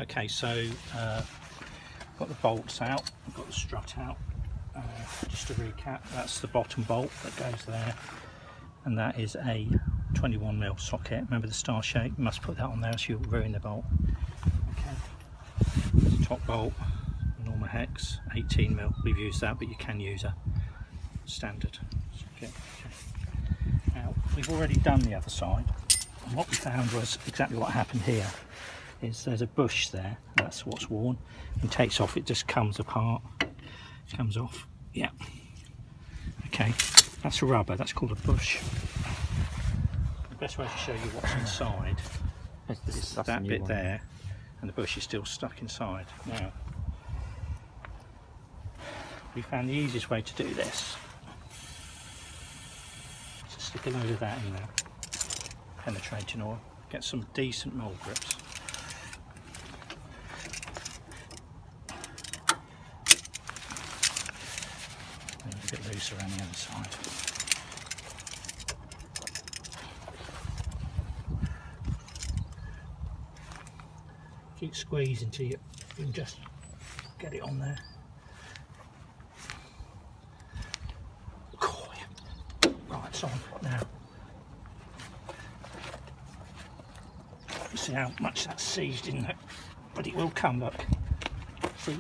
Okay, so got the bolts out, I've got the strut out. Just to recap, that's the bottom bolt that goes there, and that is a 21mm socket. Remember the star shape? You must put that on there, else you'll ruin the bolt. Okay. Top bolt, normal hex, 18mm. We've used that, but you can use a standard socket. Okay. Now we've already done the other side, and what we found was exactly what happened here. Is there's a bush there, that's what's worn, and takes off, it just comes apart, comes off, yeah. Okay, that's a rubber, that's called a bush. The best way to show you what's inside is that bit there, and the bush is still stuck inside. Now, we found the easiest way to do this. So stick a load of that in there, penetrating oil, get some decent mould grips. A bit looser around the other side. Keep squeezing till you can just get it on there. Oh, yeah. Right, it's on now. See how much that's seized in there, but it will come. Look, see.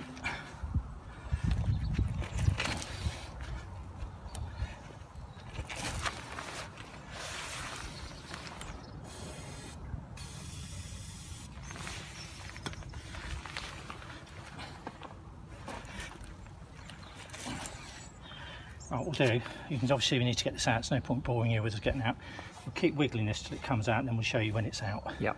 Right, what we'll do, you can obviously we need to get this out, it's no point boring you with us getting out. We'll keep wiggling this till it comes out and then we'll show you when it's out. Yeah.